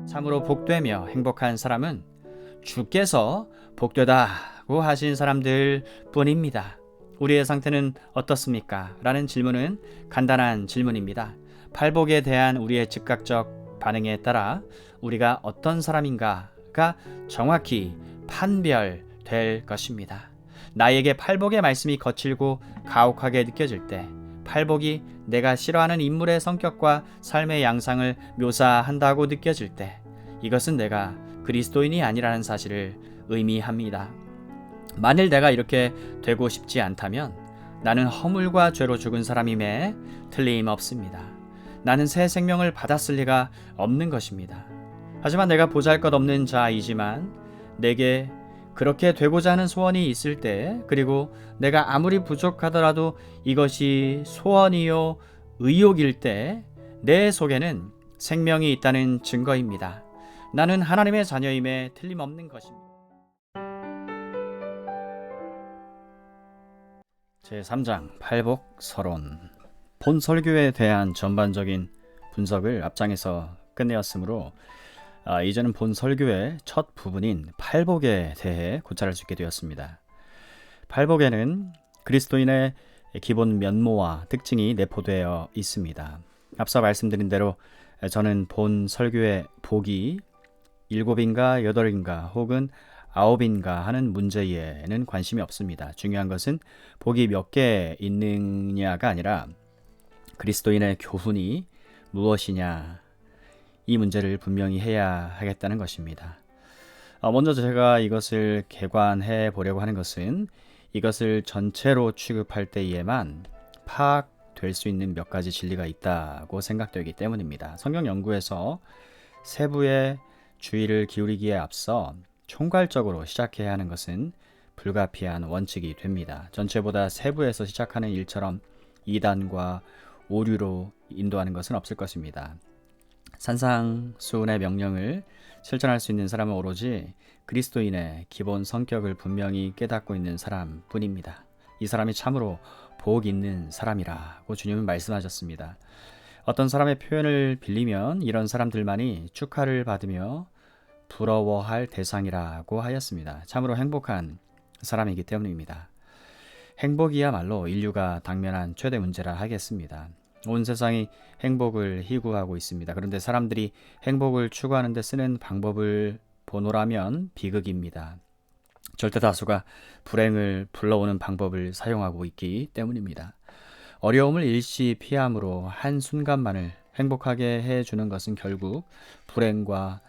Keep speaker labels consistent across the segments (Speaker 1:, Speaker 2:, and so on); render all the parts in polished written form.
Speaker 1: 참으로 복되며 행복한 사람은 주께서 복되다고 하신 사람들 뿐입니다. 우리의 상태는 어떻습니까? 라는 질문은 간단한 질문입니다. 팔복에 대한 우리의 즉각적 반응에 따라 우리가 어떤 사람인가가 정확히 판별될 것입니다. 나에게 팔복의 말씀이 거칠고 가혹하게 느껴질 때, 팔복이 내가 싫어하는 인물의 성격과 삶의 양상을 묘사한다고 느껴질 때, 이것은 내가 그리스도인이 아니라는 사실을 의미합니다. 만일 내가 이렇게 되고 싶지 않다면 나는 허물과 죄로 죽은 사람임에 틀림없습니다. 나는 새 생명을 받았을 리가 없는 것입니다. 하지만 내가 보잘것없는 자이지만 내게 그렇게 되고자 하는 소원이 있을 때, 그리고 내가 아무리 부족하더라도 이것이 소원이요 의욕일 때 내 속에는 생명이 있다는 증거입니다. 나는 하나님의 자녀임에 틀림없는 것입니다. 제3장 팔복 서론. 본 설교에 대한 전반적인 분석을 앞장에서 끝내었으므로 이제는 본 설교의 첫 부분인 팔복에 대해 고찰할 수 있게 되었습니다. 팔복에는 그리스도인의 기본 면모와 특징이 내포되어 있습니다. 앞서 말씀드린 대로 저는 본 설교의 복이 7인가 8인가 혹은 9인가 하는 문제에는 관심이 없습니다. 중요한 것은 복이 몇 개 있느냐가 아니라 그리스도인의 교훈이 무엇이냐, 이 문제를 분명히 해야 하겠다는 것입니다. 먼저 제가 이것을 개관해 보려고 하는 것은 이것을 전체로 취급할 때에만 파악될 수 있는 몇 가지 진리가 있다고 생각되기 때문입니다. 성경 연구에서 세부의 주의를 기울이기에 앞서 총괄적으로 시작해야 하는 것은 불가피한 원칙이 됩니다. 전체보다 세부에서 시작하는 일처럼 이단과 오류로 인도하는 것은 없을 것입니다. 산상수훈의 명령을 실천할 수 있는 사람은 오로지 그리스도인의 기본 성격을 분명히 깨닫고 있는 사람뿐입니다. 이 사람이 참으로 복 있는 사람이라고 주님은 말씀하셨습니다. 어떤 사람의 표현을 빌리면 이런 사람들만이 축하를 받으며 부러워할 대상이라고 하였습니다. 참으로 행복한 사람이기 때문입니다. 행복이야말로 인류가 당면한 최대 문제라 하겠습니다. 온 세상이 행복을 희구하고 있습니다. 그런데 사람들이 행복을 추구하는 데 쓰는 방법을 보노라면 비극입니다. 절대 다수가 불행을 불러오는 방법을 사용하고 있기 때문입니다. 어려움을 일시 피함으로 한순간만을 행복하게 해주는 것은 결국 불행과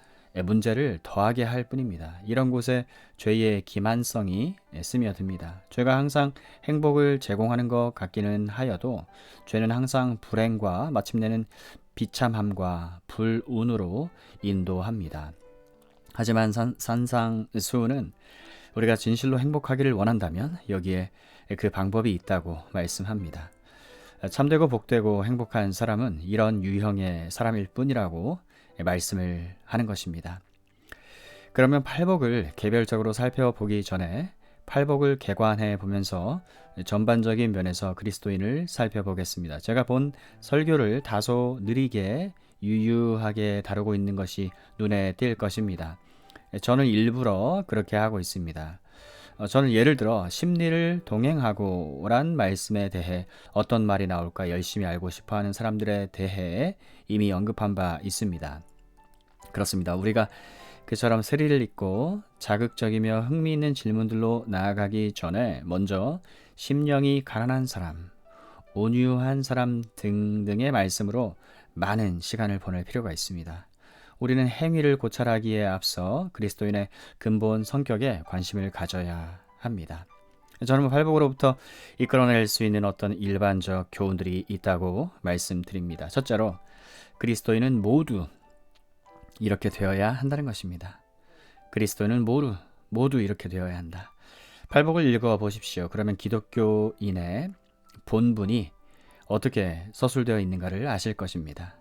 Speaker 1: 문제를 더하게 할 뿐입니다. 이런 곳에 죄의 기만성이 스며듭니다. 죄가 항상 행복을 제공하는 것 같기는 하여도 죄는 항상 불행과 마침내는 비참함과 불운으로 인도합니다. 하지만 산상수훈은 우리가 진실로 행복하기를 원한다면 여기에 그 방법이 있다고 말씀합니다. 참되고 복되고 행복한 사람은 이런 유형의 사람일 뿐이라고 말씀을 하는 것입니다. 그러면 팔복을 개별적으로 살펴보기 전에 팔복을 개관해 보면서 전반적인 면에서 그리스도인을 살펴보겠습니다. 제가 본 설교를 다소 느리게 유유하게 다루고 있는 것이 눈에 띌 것입니다. 저는 일부러 그렇게 하고 있습니다. 저는 예를 들어 심리를 동행하고 란 말씀에 대해 어떤 말이 나올까 열심히 알고 싶어하는 사람들에 대해 이미 언급한 바 있습니다. 그렇습니다. 우리가 그처럼 스릴 있고 자극적이며 흥미있는 질문들로 나아가기 전에 먼저 심령이 가난한 사람, 온유한 사람 등등의 말씀으로 많은 시간을 보낼 필요가 있습니다. 우리는 행위를 고찰하기에 앞서 그리스도인의 근본 성격에 관심을 가져야 합니다. 저는 팔복으로부터 이끌어낼 수 있는 어떤 일반적 교훈들이 있다고 말씀드립니다. 첫째로 그리스도인은 모두 이렇게 되어야 한다는 것입니다. 그리스도인은 모두 이렇게 되어야 한다. 팔복을 읽어 보십시오. 그러면 기독교인의 본분이 어떻게 서술되어 있는가를 아실 것입니다.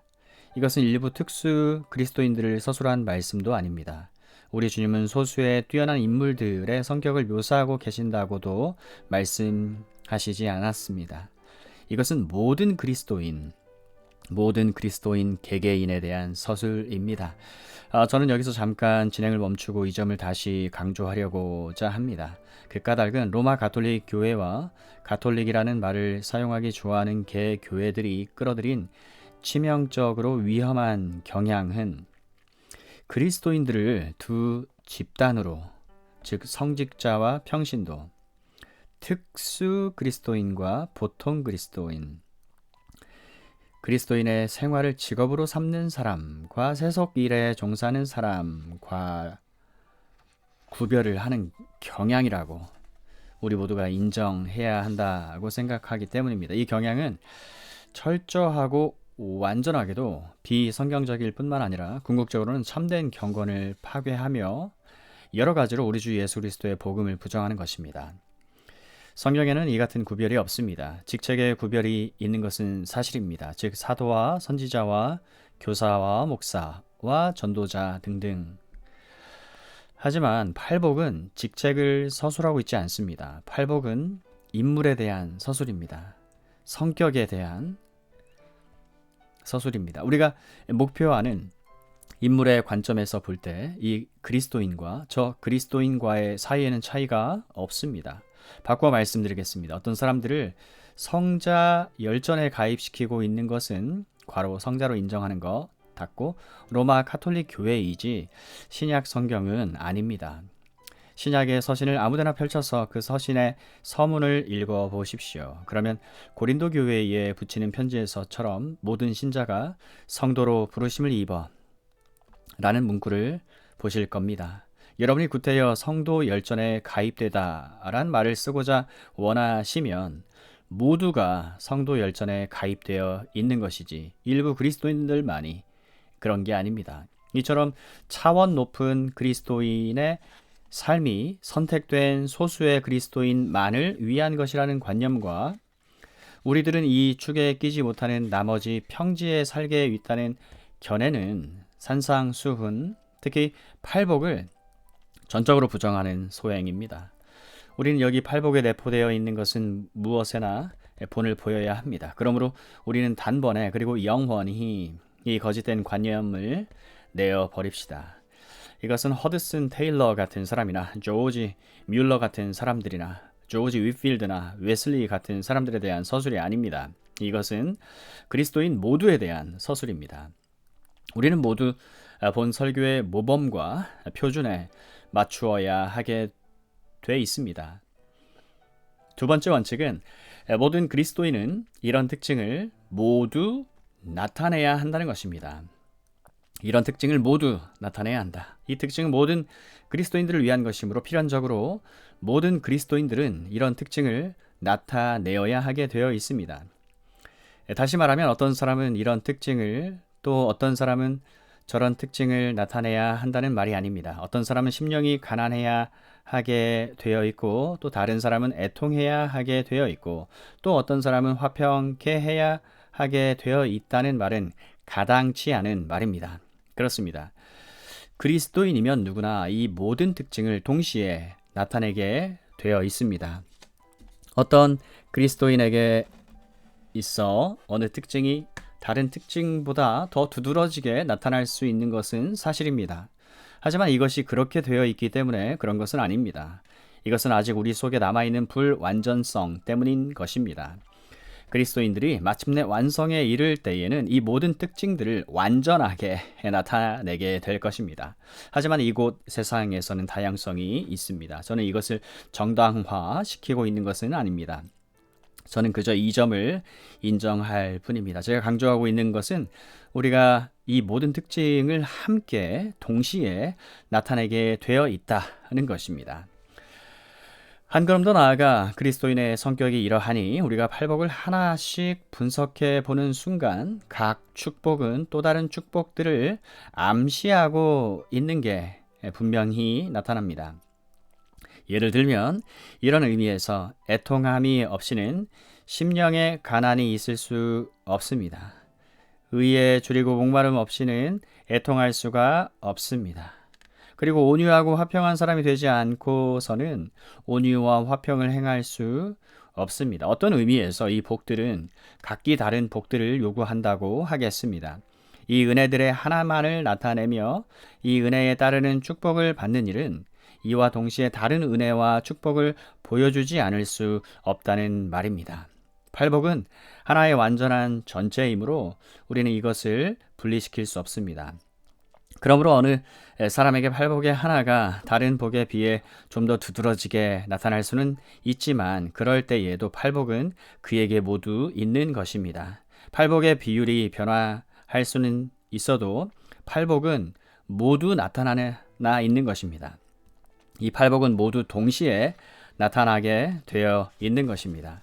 Speaker 1: 이것은 일부 특수 그리스도인들을 서술한 말씀도 아닙니다. 우리 주님은 소수의 뛰어난 인물들의 성격을 묘사하고 계신다고도 말씀하시지 않았습니다. 이것은 모든 그리스도인, 모든 그리스도인 개개인에 대한 서술입니다. 저는 여기서 잠깐 진행을 멈추고 이 점을 다시 강조하려고자 합니다. 그 까닭은 로마 가톨릭 교회와 가톨릭이라는 말을 사용하기 좋아하는 개교회들이 끌어들인 치명적으로 위험한 경향은 그리스도인들을 두 집단으로, 즉 성직자와 평신도, 특수 그리스도인과 보통 그리스도인, 그리스도인의 생활을 직업으로 삼는 사람과 세속 일에 종사하는 사람과 구별을 하는 경향이라고 우리 모두가 인정해야 한다고 생각하기 때문입니다. 이 경향은 철저하고 완전하게도 비성경적일 뿐만 아니라 궁극적으로는 참된 경건을 파괴하며 여러 가지로 우리 주 예수 그리스도의 복음을 부정하는 것입니다. 성경에는 이 같은 구별이 없습니다. 직책의 구별이 있는 것은 사실입니다. 즉 사도와 선지자와 교사와 목사와 전도자 등등. 하지만 팔복은 직책을 서술하고 있지 않습니다. 팔복은 인물에 대한 서술입니다. 성격에 대한 서술입니다. 우리가 목표하는 인물의 관점에서 볼 때 이 그리스도인과 저 그리스도인과의 사이에는 차이가 없습니다. 바꿔 말씀드리겠습니다. 어떤 사람들을 성자 열전에 가입시키고 있는 것은 괄호 성자로 인정하는 것 닫고 로마 가톨릭 교회이지 신약 성경은 아닙니다. 신약의 서신을 아무데나 펼쳐서 그 서신의 서문을 읽어 보십시오. 그러면 고린도 교회에 붙이는 편지에서처럼 모든 신자가 성도로 부르심을 입어 라는 문구를 보실 겁니다. 여러분이 구태여 성도 열전에 가입되다라는 말을 쓰고자 원하시면 모두가 성도 열전에 가입되어 있는 것이지 일부 그리스도인들만이 그런 게 아닙니다. 이처럼 차원 높은 그리스도인의 삶이 선택된 소수의 그리스도인만을 위한 것이라는 관념과 우리들은 이 축에 끼지 못하는 나머지 평지에 살게 있다는 견해는 산상수훈, 특히 팔복을 전적으로 부정하는 소행입니다. 우리는 여기 팔복에 내포되어 있는 것은 무엇에나 본을 보여야 합니다. 그러므로 우리는 단번에 그리고 영원히 이 거짓된 관념을 내어 버립시다. 이것은 허드슨 테일러 같은 사람이나 조지 뮬러 같은 사람들이나 조지 윗필드나 웨슬리 같은 사람들에 대한 서술이 아닙니다. 이것은 그리스도인 모두에 대한 서술입니다. 우리는 모두 본 설교의 모범과 표준에 맞추어야 하게 돼 있습니다. 두 번째 원칙은 모든 그리스도인은 이런 특징을 모두 나타내야 한다는 것입니다. 이런 특징을 모두 나타내야 한다. 이 특징은 모든 그리스도인들을 위한 것이므로 필연적으로 모든 그리스도인들은 이런 특징을 나타내어야 하게 되어 있습니다. 다시 말하면 어떤 사람은 이런 특징을 또 어떤 사람은 저런 특징을 나타내야 한다는 말이 아닙니다. 어떤 사람은 심령이 가난해야 하게 되어 있고 또 다른 사람은 애통해야 하게 되어 있고 또 어떤 사람은 화평케 해야 하게 되어 있다는 말은 가당치 않은 말입니다. 그렇습니다. 그리스도인이면 누구나 이 모든 특징을 동시에 나타내게 되어 있습니다. 어떤 그리스도인에게 있어 어느 특징이 다른 특징보다 더 두드러지게 나타날 수 있는 것은 사실입니다. 하지만 이것이 그렇게 되어 있기 때문에 그런 것은 아닙니다. 이것은 아직 우리 속에 남아있는 불완전성 때문인 것입니다. 그리스도인들이 마침내 완성에 이를 때에는 이 모든 특징들을 완전하게 나타내게 될 것입니다. 하지만 이곳 세상에서는 다양성이 있습니다. 저는 이것을 정당화시키고 있는 것은 아닙니다. 저는 그저 이 점을 인정할 뿐입니다. 제가 강조하고 있는 것은 우리가 이 모든 특징을 함께 동시에 나타내게 되어 있다는 것입니다. 한 걸음 더 나아가 그리스도인의 성격이 이러하니 우리가 팔복을 하나씩 분석해 보는 순간 각 축복은 또 다른 축복들을 암시하고 있는 게 분명히 나타납니다. 예를 들면 이런 의미에서 애통함이 없이는 심령의 가난이 있을 수 없습니다. 의에 줄이고 목마름 없이는 애통할 수가 없습니다. 그리고 온유하고 화평한 사람이 되지 않고서는 온유와 화평을 행할 수 없습니다. 어떤 의미에서 이 복들은 각기 다른 복들을 요구한다고 하겠습니다. 이 은혜들의 하나만을 나타내며 이 은혜에 따르는 축복을 받는 일은 이와 동시에 다른 은혜와 축복을 보여주지 않을 수 없다는 말입니다. 팔복은 하나의 완전한 전체이므로 우리는 이것을 분리시킬 수 없습니다. 그러므로 어느 사람에게 팔복의 하나가 다른 복에 비해 좀 더 두드러지게 나타날 수는 있지만 그럴 때에도 팔복은 그에게 모두 있는 것입니다. 팔복의 비율이 변화할 수는 있어도 팔복은 모두 나타나 있는 것입니다. 이 팔복은 모두 동시에 나타나게 되어 있는 것입니다.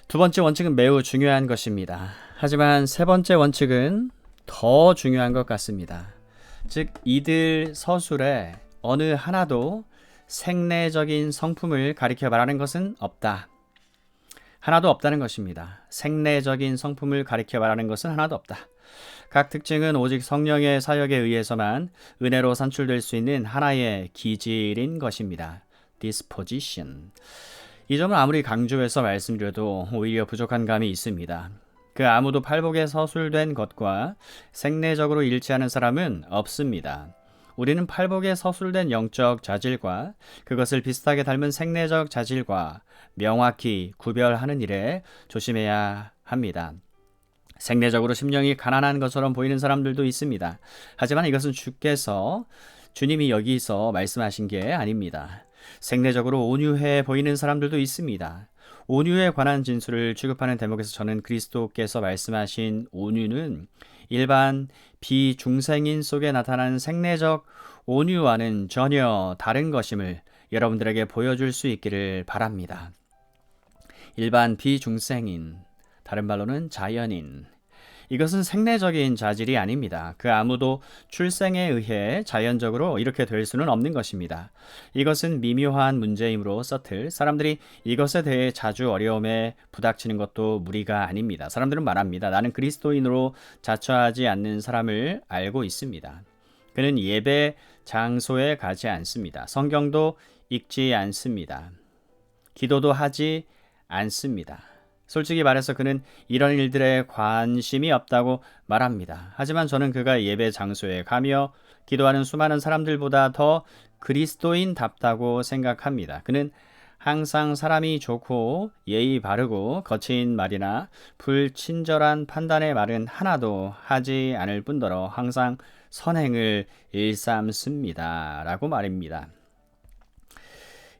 Speaker 1: 두 번째 원칙은 매우 중요한 것입니다. 하지만 세 번째 원칙은 더 중요한 것 같습니다. 즉 이들 서술에 어느 하나도 생내적인 성품을 가리켜 말하는 것은 없다. 하나도 없다는 것입니다. 생내적인 성품을 가리켜 말하는 것은 하나도 없다. 각 특징은 오직 성령의 사역에 의해서만 은혜로 산출될 수 있는 하나의 기질인 것입니다. disposition. 이 점은 아무리 강조해서 말씀드려도 오히려 부족한 감이 있습니다. 그 아무도 팔복에 서술된 것과 생내적으로 일치하는 사람은 없습니다. 우리는 팔복에 서술된 영적 자질과 그것을 비슷하게 닮은 생내적 자질과 명확히 구별하는 일에 조심해야 합니다. 생내적으로 심령이 가난한 것처럼 보이는 사람들도 있습니다. 하지만 이것은 주님이 여기서 말씀하신 게 아닙니다. 생내적으로 온유해 보이는 사람들도 있습니다. 온유에 관한 진술을 취급하는 대목에서 저는 그리스도께서 말씀하신 온유는 일반 비중생인 속에 나타나는 생내적 온유와는 전혀 다른 것임을 여러분들에게 보여줄 수 있기를 바랍니다. 일반 비중생인, 다른 말로는 자연인, 이것은 생내적인 자질이 아닙니다. 그 아무도 출생에 의해 자연적으로 이렇게 될 수는 없는 것입니다. 이것은 미묘한 문제이므로 사람들이 이것에 대해 자주 어려움에 부닥치는 것도 무리가 아닙니다. 사람들은 말합니다. 나는 그리스도인으로 자처하지 않는 사람을 알고 있습니다. 그는 예배 장소에 가지 않습니다. 성경도 읽지 않습니다. 기도도 하지 않습니다. 솔직히 말해서 그는 이런 일들에 관심이 없다고 말합니다. 하지만 저는 그가 예배 장소에 가며 기도하는 수많은 사람들보다 더 그리스도인답다고 생각합니다. 그는 항상 사람이 좋고 예의 바르고 거친 말이나 불친절한 판단의 말은 하나도 하지 않을 뿐더러 항상 선행을 일삼습니다. 라고 말입니다.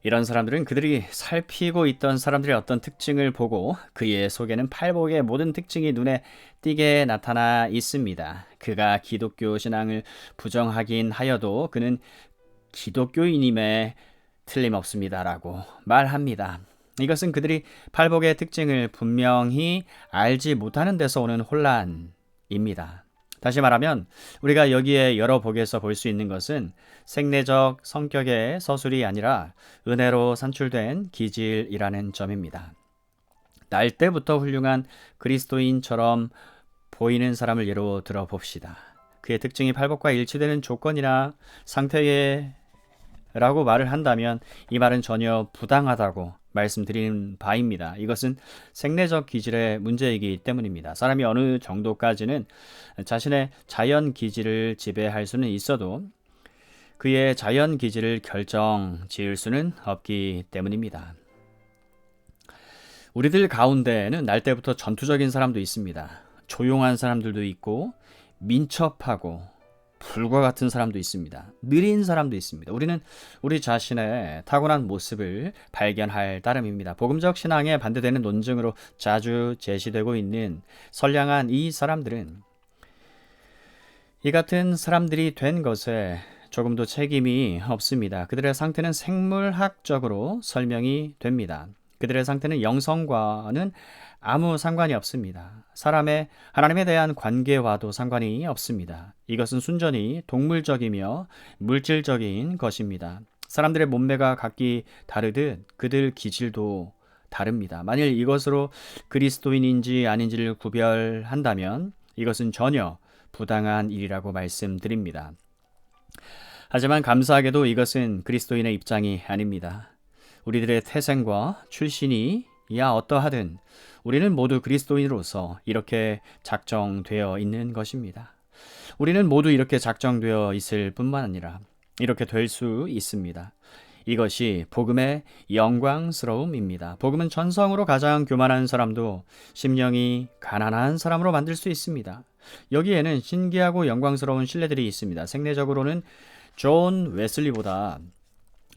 Speaker 1: 이런 사람들은 그들이 살피고 있던 사람들의 어떤 특징을 보고 그의 속에는 팔복의 모든 특징이 눈에 띄게 나타나 있습니다. 그가 기독교 신앙을 부정하긴 하여도 그는 기독교인임에 틀림없습니다라고 말합니다. 이것은 그들이 팔복의 특징을 분명히 알지 못하는 데서 오는 혼란입니다. 다시 말하면 우리가 여기에 여러 복에서 볼 수 있는 것은 생내적 성격의 서술이 아니라 은혜로 산출된 기질이라는 점입니다. 날 때부터 훌륭한 그리스도인처럼 보이는 사람을 예로 들어봅시다. 그의 특징이 팔복과 일치되는 조건이나 상태에 라고 말을 한다면 이 말은 전혀 부당하다고 말씀드리는 바입니다. 이것은 생내적 기질의 문제이기 때문입니다. 사람이 어느 정도까지는 자신의 자연 기질을 지배할 수는 있어도 그의 자연 기질을 결정 지을 수는 없기 때문입니다. 우리들 가운데에는 날 때부터 전투적인 사람도 있습니다. 조용한 사람들도 있고 민첩하고 불과 같은 사람도 있습니다. 느린 사람도 있습니다. 우리는 우리 자신의 타고난 모습을 발견할 따름입니다. 복음적 신앙에 반대되는 논증으로 자주 제시되고 있는 선량한 이 사람들은 이 같은 사람들이 된 것에 조금도 책임이 없습니다. 그들의 상태는 생물학적으로 설명이 됩니다. 그들의 상태는 영성과는 아무 상관이 없습니다. 하나님에 대한 관계와도 상관이 없습니다. 이것은 순전히 동물적이며 물질적인 것입니다. 사람들의 몸매가 각기 다르듯 그들 기질도 다릅니다. 만일 이것으로 그리스도인인지 아닌지를 구별한다면 이것은 전혀 부당한 일이라고 말씀드립니다. 하지만 감사하게도 이것은 그리스도인의 입장이 아닙니다. 우리들의 태생과 출신이 야 어떠하든 우리는 모두 그리스도인으로서 이렇게 작정되어 있는 것입니다. 우리는 모두 이렇게 작정되어 있을 뿐만 아니라 이렇게 될 수 있습니다. 이것이 복음의 영광스러움입니다. 복음은 천성으로 가장 교만한 사람도 심령이 가난한 사람으로 만들 수 있습니다. 여기에는 신기하고 영광스러운 신뢰들이 있습니다. 생내적으로는 존 웨슬리보다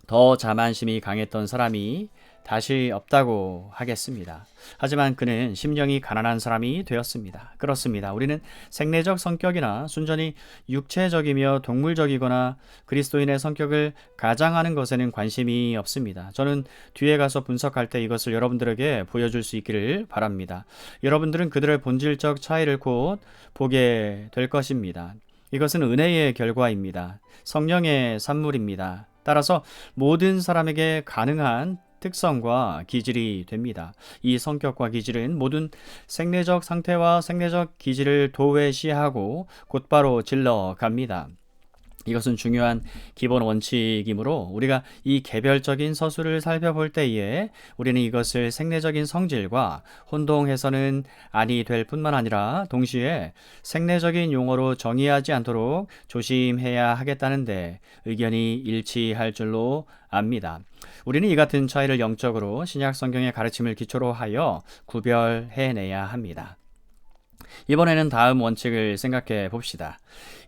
Speaker 1: 더 자만심이 강했던 사람이 다시 없다고 하겠습니다. 하지만 그는 심령이 가난한 사람이 되었습니다. 그렇습니다. 우리는 생내적 성격이나 순전히 육체적이며 동물적이거나 그리스도인의 성격을 가장하는 것에는 관심이 없습니다. 저는 뒤에 가서 분석할 때 이것을 여러분들에게 보여줄 수 있기를 바랍니다. 여러분들은 그들의 본질적 차이를 곧 보게 될 것입니다. 이것은 은혜의 결과입니다. 성령의 산물입니다. 따라서 모든 사람에게 가능한 특성과 기질이 됩니다. 이 성격과 기질은 모든 생내적 상태와 생내적 기질을 도외시하고 곧바로 질러갑니다. 이것은 중요한 기본 원칙이므로 우리가 이 개별적인 서술을 살펴볼 때에 우리는 이것을 생내적인 성질과 혼동해서는 아니 될 뿐만 아니라 동시에 생내적인 용어로 정의하지 않도록 조심해야 하겠다는데 의견이 일치할 줄로 압니다. 우리는 이 같은 차이를 영적으로 신약 성경의 가르침을 기초로 하여 구별해내야 합니다. 이번에는 다음 원칙을 생각해 봅시다.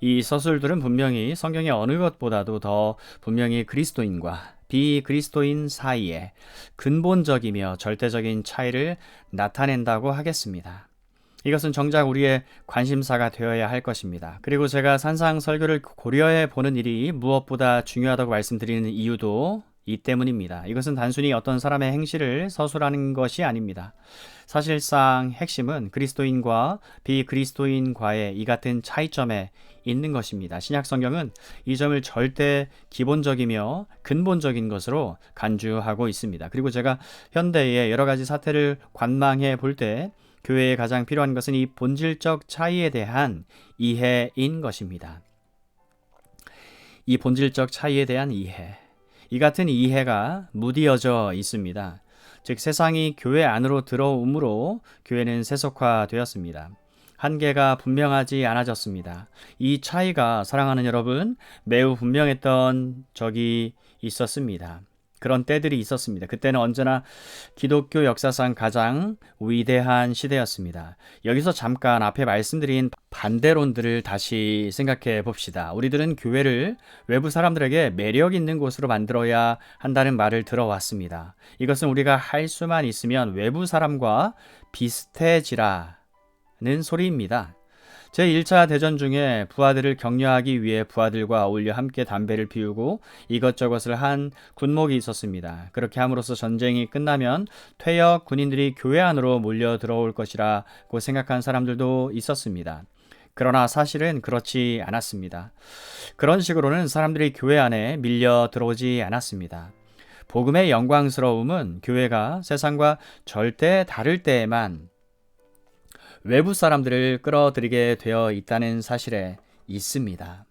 Speaker 1: 이 서술들은 분명히 성경의 어느 것보다도 더 분명히 그리스도인과 비그리스도인 사이에 근본적이며 절대적인 차이를 나타낸다고 하겠습니다. 이것은 정작 우리의 관심사가 되어야 할 것입니다. 그리고 제가 산상 설교를 고려해 보는 일이 무엇보다 중요하다고 말씀드리는 이유도 이 때문입니다. 이것은 단순히 어떤 사람의 행실을 서술하는 것이 아닙니다. 사실상 핵심은 그리스도인과 비그리스도인과의 이 같은 차이점에 있는 것입니다. 신약 성경은 이 점을 절대 기본적이며 근본적인 것으로 간주하고 있습니다. 그리고 제가 현대의 여러 가지 사태를 관망해 볼 때 교회에 가장 필요한 것은 이 본질적 차이에 대한 이해인 것입니다. 이 본질적 차이에 대한 이해. 이 같은 이해가 무디어져 있습니다. 즉 세상이 교회 안으로 들어옴으로 교회는 세속화되었습니다. 한계가 분명하지 않아졌습니다. 이 차이가 사랑하는 여러분 매우 분명했던 적이 있었습니다. 그런 때들이 있었습니다. 그때는 언제나 기독교 역사상 가장 위대한 시대였습니다. 여기서 잠깐 앞에 말씀드린 반대론들을 다시 생각해 봅시다. 우리들은 교회를 외부 사람들에게 매력 있는 곳으로 만들어야 한다는 말을 들어왔습니다. 이것은 우리가 할 수만 있으면 외부 사람과 비슷해지라는 소리입니다. 제1차 대전 중에 부하들을 격려하기 위해 부하들과 어울려 함께 담배를 피우고 이것저것을 한 군목이 있었습니다. 그렇게 함으로써 전쟁이 끝나면 퇴역 군인들이 교회 안으로 몰려 들어올 것이라고 생각한 사람들도 있었습니다. 그러나 사실은 그렇지 않았습니다. 그런 식으로는 사람들이 교회 안에 밀려 들어오지 않았습니다. 복음의 영광스러움은 교회가 세상과 절대 다를 때에만 외부 사람들을 끌어들이게 되어 있다는 사실에 있습니다.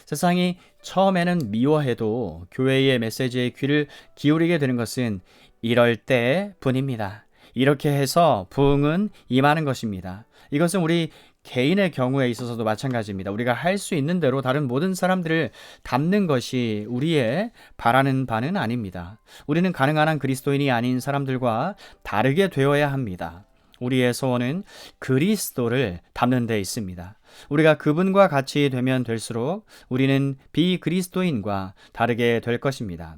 Speaker 1: 세상이 처음에는 미워해도 교회의 메시지에 귀를 기울이게 되는 것은 이럴 때뿐입니다. 이렇게 해서 부흥은 임하는 것입니다. 이것은 우리 개인의 경우에 있어서도 마찬가지입니다. 우리가 할 수 있는 대로 다른 모든 사람들을 담는 것이 우리의 바라는 바는 아닙니다. 우리는 가능한 한 그리스도인이 아닌 사람들과 다르게 되어야 합니다. 우리의 소원은 그리스도를 담는 데 있습니다. 우리가 그분과 같이 되면 될수록 우리는 비그리스도인과 다르게 될 것입니다.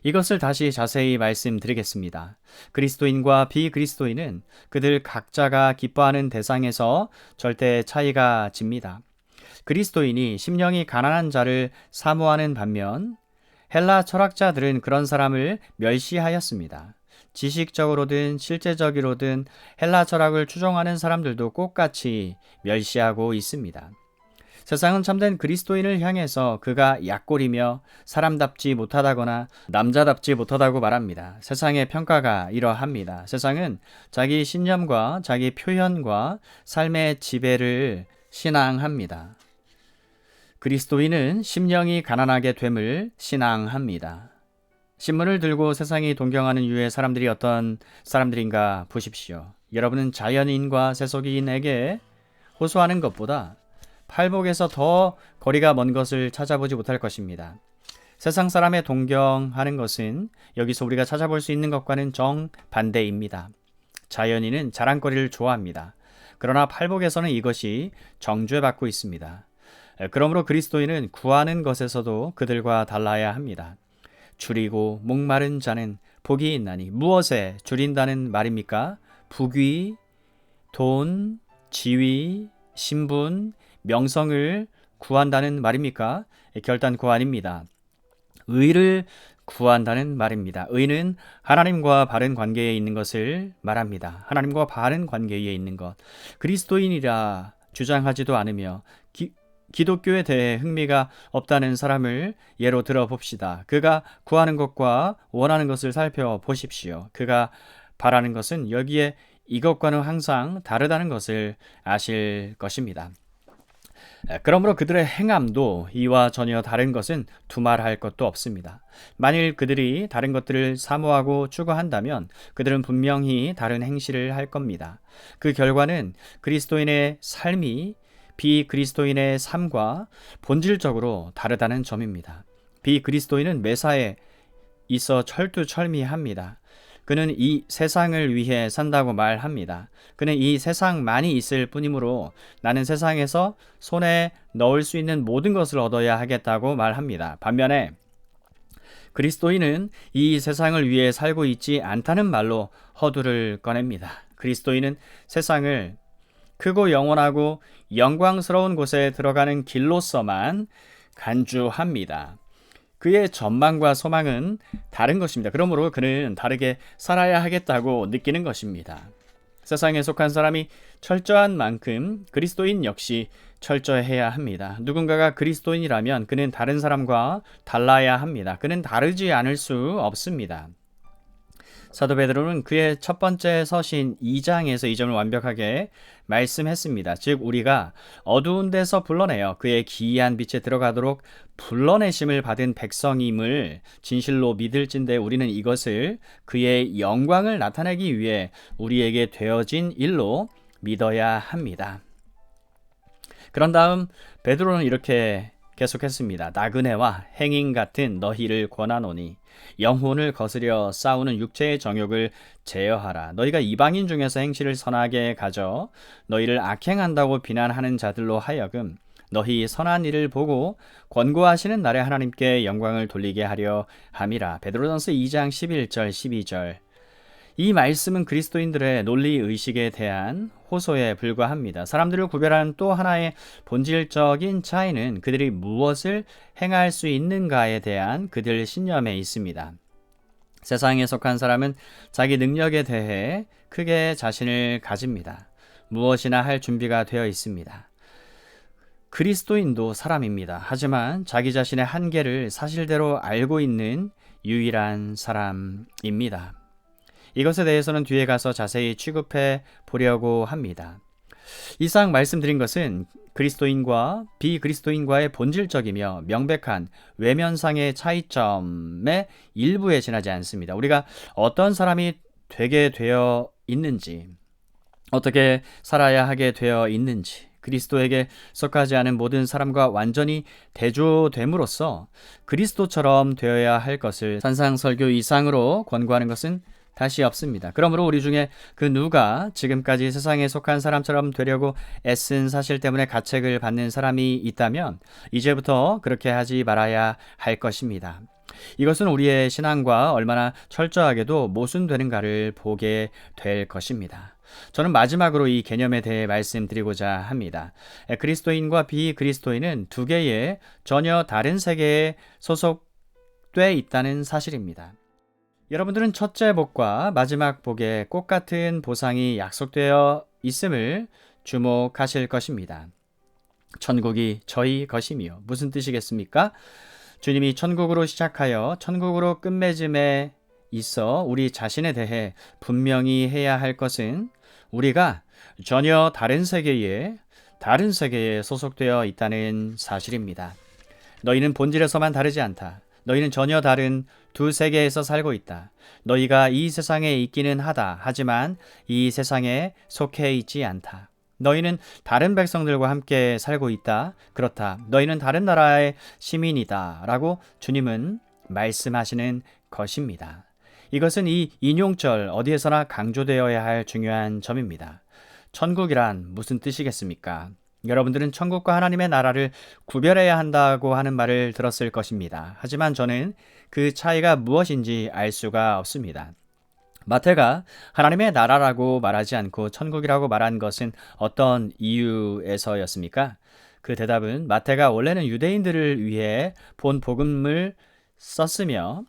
Speaker 1: 이것을 다시 자세히 말씀드리겠습니다. 그리스도인과 비그리스도인은 그들 각자가 기뻐하는 대상에서 절대 차이가 집니다. 그리스도인이 심령이 가난한 자를 사모하는 반면 헬라 철학자들은 그런 사람을 멸시하였습니다. 지식적으로든 실제적으로든 헬라 철학을 추종하는 사람들도 똑같이 멸시하고 있습니다. 세상은 참된 그리스도인을 향해서 그가 약골이며 사람답지 못하다거나 남자답지 못하다고 말합니다. 세상의 평가가 이러합니다. 세상은 자기 신념과 자기 표현과 삶의 지배를 신앙합니다. 그리스도인은 심령이 가난하게 됨을 신앙합니다. 신문을 들고 세상이 동경하는 유의 사람들이 어떤 사람들인가 보십시오. 여러분은 자연인과 세속인에게 호소하는 것보다 팔복에서 더 거리가 먼 것을 찾아보지 못할 것입니다. 세상 사람의 동경하는 것은 여기서 우리가 찾아볼 수 있는 것과는 정반대입니다. 자연인은 자랑거리를 좋아합니다. 그러나 팔복에서는 이것이 정죄받고 있습니다. 그러므로 그리스도인은 구하는 것에서도 그들과 달라야 합니다. 줄이고 목마른 자는 복이 있나니 무엇에 줄인다는 말입니까? 부귀, 돈, 지위, 신분, 명성을 구한다는 말입니까? 결단코 아닙니다. 의를 구한다는 말입니다. 의는 하나님과 바른 관계에 있는 것을 말합니다. 하나님과 바른 관계에 있는 것. 그리스도인이라 주장하지도 않으며 기독교에 대해 흥미가 없다는 사람을 예로 들어봅시다. 그가 구하는 것과 원하는 것을 살펴보십시오. 그가 바라는 것은 여기에 이것과는 항상 다르다는 것을 아실 것입니다. 그러므로 그들의 행함도 이와 전혀 다른 것은 두말할 것도 없습니다. 만일 그들이 다른 것들을 사모하고 추구한다면 그들은 분명히 다른 행실을 할 겁니다. 그 결과는 그리스도인의 삶이 비그리스도인의 삶과 본질적으로 다르다는 점입니다. 비그리스도인은 매사에 있어 철두철미합니다. 그는 이 세상을 위해 산다고 말합니다. 그는 이 세상만이 있을 뿐이므로 나는 세상에서 손에 넣을 수 있는 모든 것을 얻어야 하겠다고 말합니다. 반면에 그리스도인은 이 세상을 위해 살고 있지 않다는 말로 허두를 꺼냅니다. 그리스도인은 세상을 크고 영원하고 영광스러운 곳에 들어가는 길로서만 간주합니다. 그의 전망과 소망은 다른 것입니다. 그러므로 그는 다르게 살아야 하겠다고 느끼는 것입니다. 세상에 속한 사람이 철저한 만큼 그리스도인 역시 철저해야 합니다. 누군가가 그리스도인이라면 그는 다른 사람과 달라야 합니다. 그는 다르지 않을 수 없습니다. 사도 베드로는 그의 첫 번째 서신 2장에서 이 점을 완벽하게 말씀했습니다. 즉 우리가 어두운 데서 불러내어 그의 기이한 빛에 들어가도록 불러내심을 받은 백성임을 진실로 믿을진대 우리는 이것을 그의 영광을 나타내기 위해 우리에게 되어진 일로 믿어야 합니다. 그런 다음 베드로는 이렇게 계속했습니다. 나그네와 행인 같은 너희를 권하노니 영혼을 거스려 싸우는 육체의 정욕을 제어하라. 너희가 이방인 중에서 행실을 선하게 가져 너희를 악행한다고 비난하는 자들로 하여금 너희 선한 일을 보고 권고하시는 날에 하나님께 영광을 돌리게 하려 함이라. 베드로전서 2장 11절 12절. 이 말씀은 그리스도인들의 논리의식에 대한 호소에 불과합니다. 사람들을 구별하는 또 하나의 본질적인 차이는 그들이 무엇을 행할 수 있는가에 대한 그들 신념에 있습니다. 세상에 속한 사람은 자기 능력에 대해 크게 자신을 가집니다. 무엇이나 할 준비가 되어 있습니다. 그리스도인도 사람입니다. 하지만 자기 자신의 한계를 사실대로 알고 있는 유일한 사람입니다. 이것에 대해서는 뒤에 가서 자세히 취급해 보려고 합니다. 이상 말씀드린 것은 그리스도인과 비그리스도인과의 본질적이며 명백한 외면상의 차이점의 일부에 지나지 않습니다. 우리가 어떤 사람이 되게 되어 있는지, 어떻게 살아야 하게 되어 있는지, 그리스도에게 속하지 않은 모든 사람과 완전히 대조됨으로써 그리스도처럼 되어야 할 것을 산상설교 이상으로 권고하는 것은 다시 없습니다. 그러므로 우리 중에 그 누가 지금까지 세상에 속한 사람처럼 되려고 애쓴 사실 때문에 가책을 받는 사람이 있다면 이제부터 그렇게 하지 말아야 할 것입니다. 이것은 우리의 신앙과 얼마나 철저하게도 모순되는가를 보게 될 것입니다. 저는 마지막으로 이 개념에 대해 말씀드리고자 합니다. 그리스도인과 비그리스도인은 두 개의 전혀 다른 세계에 소속돼 있다는 사실입니다. 여러분들은 첫째 복과 마지막 복에 꼭 같은 보상이 약속되어 있음을 주목하실 것입니다. 천국이 저희 것이며 무슨 뜻이겠습니까? 주님이 천국으로 시작하여 천국으로 끝맺음에 있어 우리 자신에 대해 분명히 해야 할 것은 우리가 전혀 다른 세계에 소속되어 있다는 사실입니다. 너희는 본질에서만 다르지 않다. 너희는 전혀 다른 두 세계에서 살고 있다. 너희가 이 세상에 있기는 하다. 하지만 이 세상에 속해 있지 않다. 너희는 다른 백성들과 함께 살고 있다. 그렇다. 너희는 다른 나라의 시민이다. 라고 주님은 말씀하시는 것입니다. 이것은 이 인용절 어디에서나 강조되어야 할 중요한 점입니다. 천국이란 무슨 뜻이겠습니까? 여러분들은 천국과 하나님의 나라를 구별해야 한다고 하는 말을 들었을 것입니다. 하지만 저는 그 차이가 무엇인지 알 수가 없습니다. 마태가 하나님의 나라라고 말하지 않고 천국이라고 말한 것은 어떤 이유에서였습니까? 그 대답은 마태가 원래는 유대인들을 위해 본 복음을 썼으며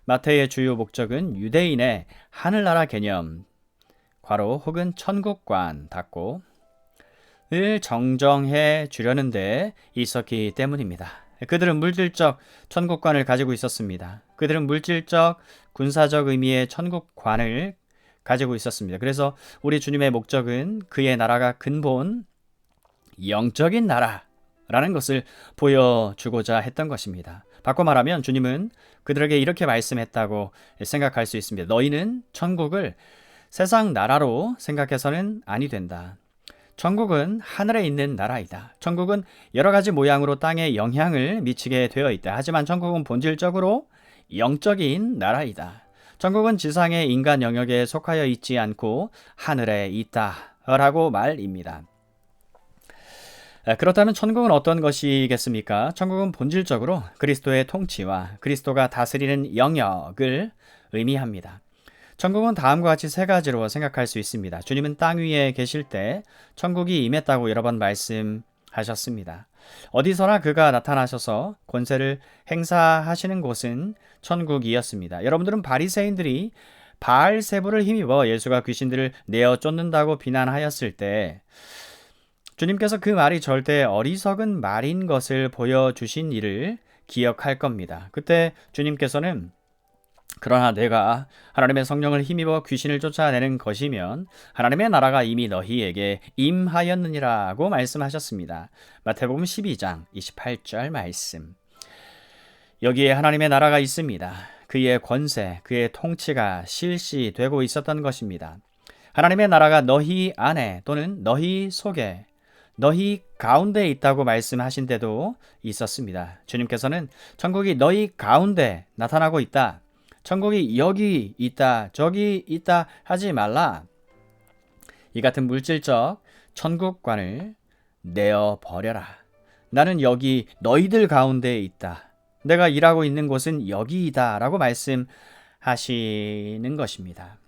Speaker 1: 마태의 주요 목적은 유대인의 하늘나라 개념, 괄호 혹은 천국관 닫고 을 정정해 주려는 데 있었기 때문입니다. 그들은 물질적 천국관을 가지고 있었습니다. 그들은 물질적 군사적 의미의 천국관을 가지고 있었습니다. 그래서 우리 주님의 목적은 그의 나라가 근본 영적인 나라라는 것을 보여주고자 했던 것입니다. 바꿔 말하면 주님은 그들에게 이렇게 말씀했다고 생각할 수 있습니다. 너희는 천국을 세상 나라로 생각해서는 아니 된다. 천국은 하늘에 있는 나라이다. 천국은 여러 가지 모양으로 땅에 영향을 미치게 되어 있다. 하지만 천국은 본질적으로 영적인 나라이다. 천국은 지상의 인간 영역에 속하여 있지 않고 하늘에 있다. 라고 말입니다. 그렇다면 천국은 어떤 것이겠습니까? 천국은 본질적으로 그리스도의 통치와 그리스도가 다스리는 영역을 의미합니다. 천국은 다음과 같이 세 가지로 생각할 수 있습니다. 주님은 땅 위에 계실 때 천국이 임했다고 여러 번 말씀하셨습니다. 어디서나 그가 나타나셔서 권세를 행사하시는 곳은 천국이었습니다. 여러분들은 바리새인들이 바알세불을 힘입어 예수가 귀신들을 내어 쫓는다고 비난하였을 때 주님께서 그 말이 절대 어리석은 말인 것을 보여주신 일을 기억할 겁니다. 그때 주님께서는 그러나 내가 하나님의 성령을 힘입어 귀신을 쫓아내는 것이면 하나님의 나라가 이미 너희에게 임하였느니라고 말씀하셨습니다. 마태복음 12장 28절 말씀. 여기에 하나님의 나라가 있습니다. 그의 권세, 그의 통치가 실시되고 있었던 것입니다. 하나님의 나라가 너희 안에 또는 너희 속에 너희 가운데 있다고 말씀하신 데도 있었습니다. 주님께서는 천국이 너희 가운데 나타나고 있다. 천국이 여기 있다, 저기 있다 하지 말라. 이 같은 물질적 천국관을 내어버려라. 나는 여기 너희들 가운데 있다. 내가 일하고 있는 곳은 여기이다 라고 말씀하시는 것입니다.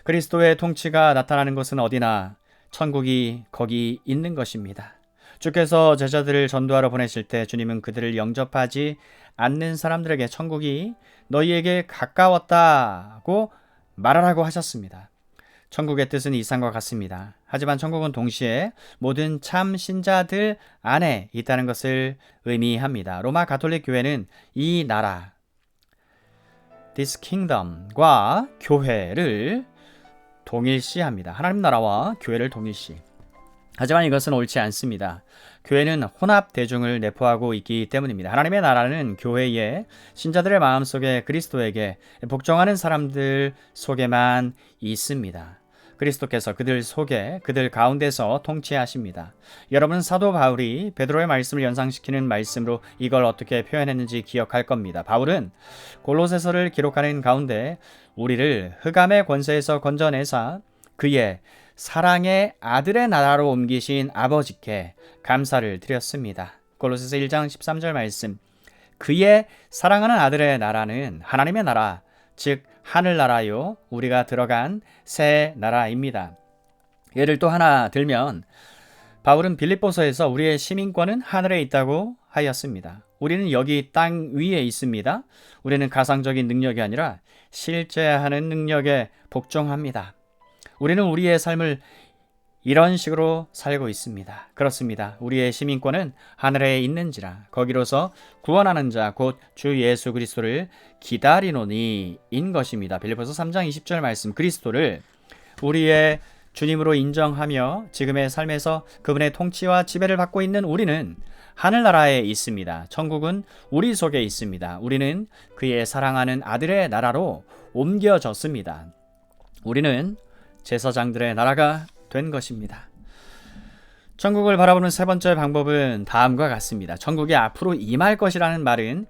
Speaker 1: 그리스도의 통치가 나타나는 것은 어디나 천국이 거기 있는 것입니다. 주께서 제자들을 전도하러 보내실 때 주님은 그들을 영접하지 않는 사람들에게 천국이 너희에게 가까웠다고 말하라고 하셨습니다. 천국의 뜻은 이상과 같습니다. 하지만 천국은 동시에 모든 참 신자들 안에 있다는 것을 의미합니다. 로마 가톨릭 교회는 이 나라, this kingdom과 교회를 동일시합니다. 하나님 나라와 교회를 동일시. 하지만 이것은 옳지 않습니다. 교회는 혼합 대중을 내포하고 있기 때문입니다. 하나님의 나라는 교회의 신자들의 마음속에 그리스도에게 복종하는 사람들 속에만 있습니다. 그리스도께서 그들 속에, 그들 가운데서 통치하십니다. 여러분은 사도 바울이 베드로의 말씀을 연상시키는 말씀으로 이걸 어떻게 표현했는지 기억할 겁니다. 바울은 골로새서를 기록하는 가운데 우리를 흑암의 권세에서 건져내사 그의 사랑의 아들의 나라로 옮기신 아버지께 감사를 드렸습니다. 골로새서 1장 13절 말씀. 그의 사랑하는 아들의 나라는 하나님의 나라, 즉 하늘나라요 우리가 들어간 새 나라입니다. 예를 또 하나 들면 바울은 빌립보서에서 우리의 시민권은 하늘에 있다고 하였습니다. 우리는 여기 땅 위에 있습니다. 우리는 가상적인 능력이 아니라 실제 하는 능력에 복종합니다. 우리는 우리의 삶을 이런 식으로 살고 있습니다. 그렇습니다. 우리의 시민권은 하늘에 있는지라 거기로서 구원하는 자 곧 주 예수 그리스도를 기다리노니 인 것입니다. 빌립보서 3장 20절 말씀. 그리스도를 우리의 주님으로 인정하며 지금의 삶에서 그분의 통치와 지배를 받고 있는 우리는 하늘나라에 있습니다. 천국은 우리 속에 있습니다. 우리는 그의 사랑하는 아들의 나라로 옮겨졌습니다. 우리는 제사장들의 나라가 된 것입니다. 천국을 바라보는 세 번째 방법은 다음과 같습니다. 천국이 앞으로 임할 것이라는 말은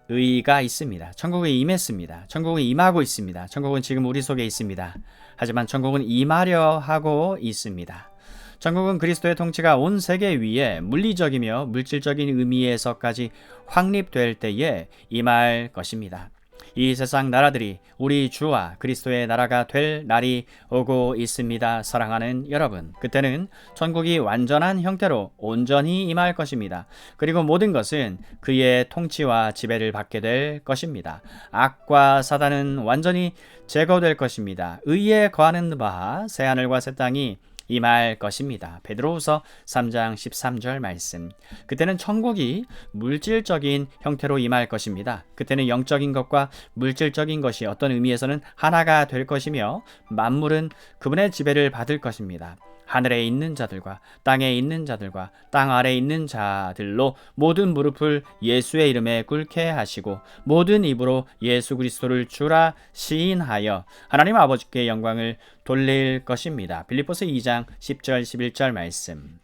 Speaker 1: 의의가 있습니다. 천국은 임했습니다. 천국은 임하고 있습니다. 천국은 지금 우리 속에 있습니다. 하지만 천국은 임하려 하고 있습니다. 천국은 그리스도의 통치가 온 세계 위에 물리적이며 물질적인 의미에서까지 확립될 때에 임할 것입니다. 이 세상 나라들이 우리 주와 그리스도의 나라가 될 날이 오고 있습니다. 사랑하는 여러분, 그때는 천국이 완전한 형태로 온전히 임할 것입니다. 그리고 모든 것은 그의 통치와 지배를 받게 될 것입니다. 악과 사단은 완전히 제거될 것입니다. 의에 거하는 바 새하늘과 새 땅이 임할 것입니다. 베드로후서 3장 13절 말씀. 그때는 천국이 물질적인 형태로 임할 것입니다. 그때는 영적인 것과 물질적인 것이 어떤 의미에서는 하나가 될 것이며 만물은 그분의 지배를 받을 것입니다. 하늘에 있는 자들과 땅에 있는 자들과 땅 아래에 있는 자들로 모든 무릎을 예수의 이름에 꿇게 하시고 모든 입으로 예수 그리스도를 주라 시인하여 하나님 아버지께 영광을 돌릴 것입니다. 빌립보서 2장 10절 11절 말씀.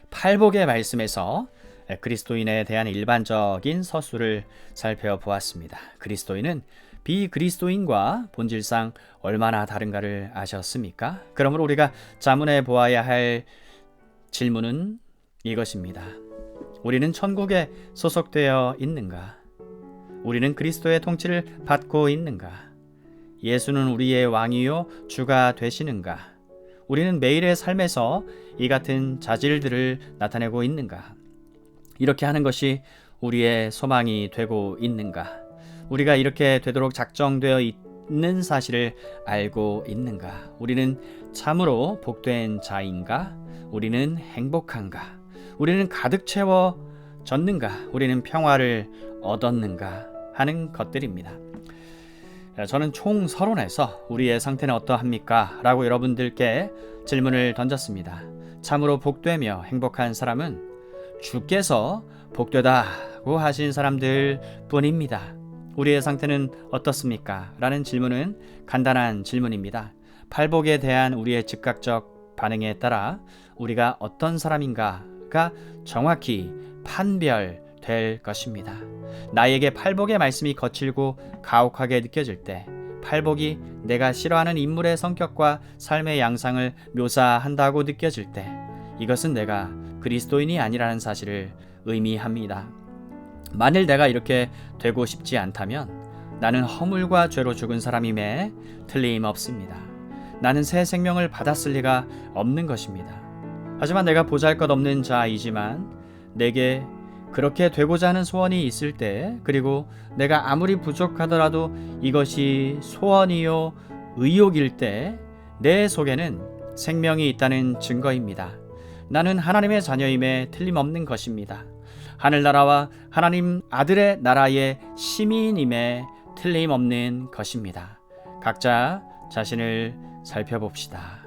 Speaker 1: 팔복의 말씀에서 그리스도인에 대한 일반적인 서술을 살펴보았습니다. 그리스도인은 비그리스도인과 본질상 얼마나 다른가를 아셨습니까? 그러므로 우리가 자문해 보아야 할 질문은 이것입니다. 우리는 천국에 소속되어 있는가? 우리는 그리스도의 통치를 받고 있는가? 예수는 우리의 왕이요 주가 되시는가? 우리는 매일의 삶에서 이 같은 자질들을 나타내고 있는가? 이렇게 하는 것이 우리의 소망이 되고 있는가? 우리가 이렇게 되도록 작정되어 있는 사실을 알고 있는가? 우리는 참으로 복된 자인가? 우리는 행복한가? 우리는 가득 채워졌는가? 우리는 평화를 얻었는가? 하는 것들입니다. 저는 총 서론에서 우리의 상태는 어떠합니까? 라고 여러분들께 질문을 던졌습니다. 참으로 복되며 행복한 사람은 주께서 복되다고 하신 사람들 뿐입니다. 우리의 상태는 어떻습니까? 라는 질문은 간단한 질문입니다. 팔복에 대한 우리의 즉각적 반응에 따라 우리가 어떤 사람인가가 정확히 판별될 것입니다. 나에게 팔복의 말씀이 거칠고 가혹하게 느껴질 때, 팔복이 내가 싫어하는 인물의 성격과 삶의 양상을 묘사한다고 느껴질 때, 이것은 내가 그리스도인이 아니라는 사실을 의미합니다. 만일 내가 이렇게 되고 싶지 않다면 나는 허물과 죄로 죽은 사람임에 틀림없습니다. 나는 새 생명을 받았을 리가 없는 것입니다. 하지만 내가 보잘것없는 자이지만 내게 그렇게 되고자 하는 소원이 있을 때, 그리고 내가 아무리 부족하더라도 이것이 소원이요 의욕일 때 내 속에는 생명이 있다는 증거입니다. 나는 하나님의 자녀임에 틀림없는 것입니다. 하늘나라와 하나님 아들의 나라의 시민임에 틀림없는 것입니다. 각자 자신을 살펴봅시다.